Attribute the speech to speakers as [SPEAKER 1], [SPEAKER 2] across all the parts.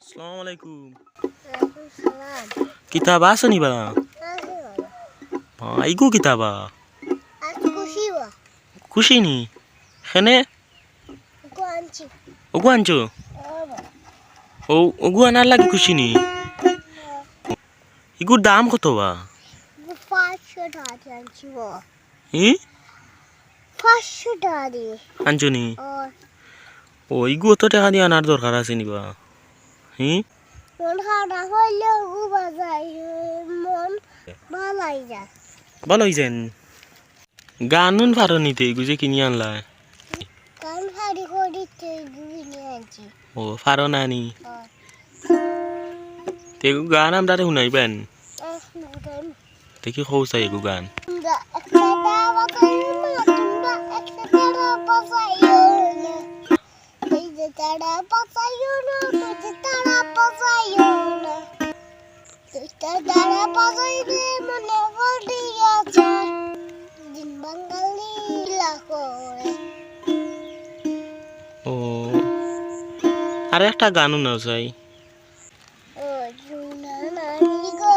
[SPEAKER 1] আসসালামু আলাইকুম।
[SPEAKER 2] Salam.
[SPEAKER 1] কিতাব আছে নি বা? ইগু কিতাবা
[SPEAKER 2] Aku kusiwa.
[SPEAKER 1] খুশি নি হেনে
[SPEAKER 2] Aku anci.
[SPEAKER 1] ওগু আনছো ও ওগু আনার লাগে খুশি নি ইগুর দাম কত বা?
[SPEAKER 2] Bu 500 tadi anci wo.
[SPEAKER 1] ই
[SPEAKER 2] 500 tadi.
[SPEAKER 1] আনছো নি
[SPEAKER 2] Oh,
[SPEAKER 1] ও ইগু অত টাকা দিয়ে আনার দরকার আছে নি বা?
[SPEAKER 2] mon khana hoyle gu bazai mon balai ja.
[SPEAKER 1] ভালো হইছেন গানুন ফারো নিতে ইগু যে কিনি আনলা
[SPEAKER 2] Kan hari hodi te gu ni anci.
[SPEAKER 1] ও ফারো না নি
[SPEAKER 2] Oh,
[SPEAKER 1] তে ইগু গান আমরা শুনাইবেন
[SPEAKER 2] nudan.
[SPEAKER 1] দেখি খৌসাই ইগু গান
[SPEAKER 2] Tunda ekada bazai ma tunda ekada bazai yo. Tunda tada bazai yo. Tunda tada bazai yo. Tada bazai de mone hodi acha. Din bangali lakore.
[SPEAKER 1] ও আর একটা গানও না চাই
[SPEAKER 2] Oh, shuna nani go.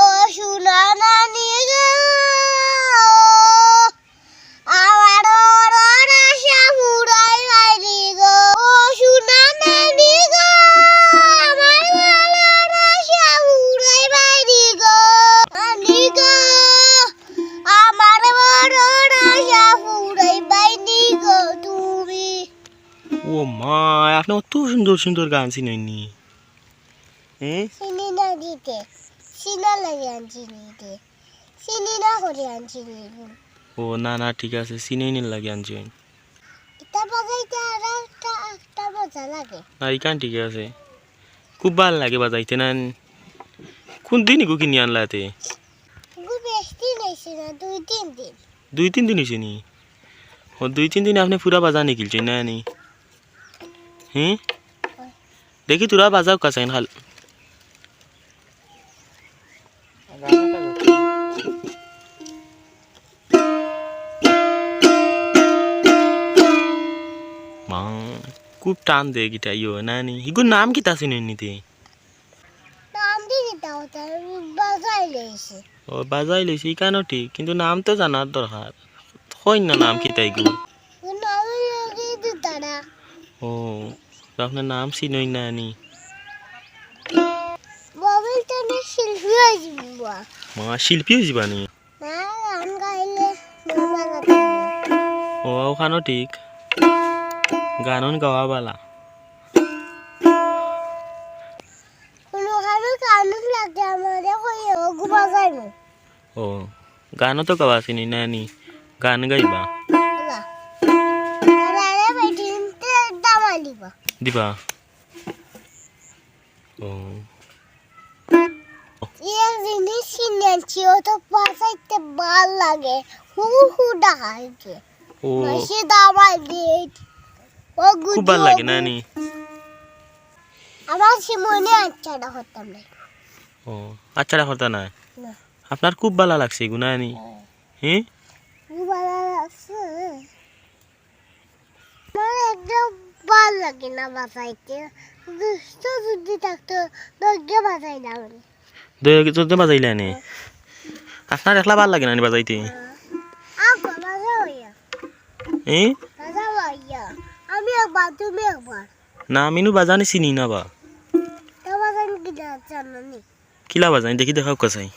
[SPEAKER 2] Oh, shuna nani go. Amaro rora shamurai nani go. Oh, shuna nani go. Amaro rora shamurai nani go. Nani go. Amaro rora shamurai nani go. Tumi.
[SPEAKER 1] ও মা আপনি অত সুন্দর সুন্দর গান চিনেননি
[SPEAKER 2] Sini na dite. Sina lagi anjing dite. Sini na kori anjing itu.
[SPEAKER 1] ও না না ঠিক আছে চিনেই নিন লাগে আনছেন
[SPEAKER 2] Kita pakai cara kita baca lagi.
[SPEAKER 1] না এই গান ঠিক আছে খুব ভাল লাগে বাজাইতে না কোন দিন ইগু কিনি আনলাতে
[SPEAKER 2] Gue besti nih sini 2-3 दिन.
[SPEAKER 1] 2-3 দিন হয়েছে নি ও 2-3 দিন আপনি পুরা বাজা নিকিলছেন না নি দেখি তোরা বাজাও কাছাইন খাল মা খুব টান দে গিটা ইয়ো না নি ইগুর নাম কি তা চিনেন নিতে
[SPEAKER 2] Nanti kita utar baca lesi.
[SPEAKER 1] ও বাজাই লইছি কেন ঠিক কিন্তু নাম তো জানার দরকার হয় না নাম কি তাই গুর
[SPEAKER 2] Kenapa lagi itu tada?
[SPEAKER 1] ও আপনার নাম চিনই না নি
[SPEAKER 2] Mobil tadi Sylhety aja buat.
[SPEAKER 1] মা শিল্পী হইবা নি
[SPEAKER 2] Nah, angkat ini nama lagi.
[SPEAKER 1] ও ওখানো ঠিক গানন গাওয়া বালা
[SPEAKER 2] Kalau kamu kangen lagi sama dia, kok ya gue baca nih.
[SPEAKER 1] ও গানও তো গাওয়া চিনি না নি গান গাইবা
[SPEAKER 2] Enggak. Karena bedin tahu liba.
[SPEAKER 1] দিবা ও
[SPEAKER 2] Yang ini sinyanci atau bahasa tebal lagi. Dah aja.
[SPEAKER 1] ও
[SPEAKER 2] Masih tahu dia. Oh,
[SPEAKER 1] খুব ভাল লাগে না নি
[SPEAKER 2] আমার সিমনে আচ্ছাটা করতাম না
[SPEAKER 1] ও আচ্ছা কথা না
[SPEAKER 2] না
[SPEAKER 1] আপনার খুব ভালো লাগছে গুনা নি হ্যাঁ
[SPEAKER 2] ভালো লাগছে আমার একদম ভালো লাগে না বাসাইতে দুষ্ট যদি থাকতো দরজা বাজাই না আমি
[SPEAKER 1] দই তো বাজাইলে নে আপনার একলা ভাল লাগে না নি বাজাইতে
[SPEAKER 2] আগো বাজা হইয়া
[SPEAKER 1] হ্যাঁ
[SPEAKER 2] বাজা হইয়া আমি একবার তুমি একবার
[SPEAKER 1] না আমিনু বাজানি চিনি না বা
[SPEAKER 2] তা বাজান কি জানো নি
[SPEAKER 1] কিলা বাজানি দেখি দেখাও কাছাই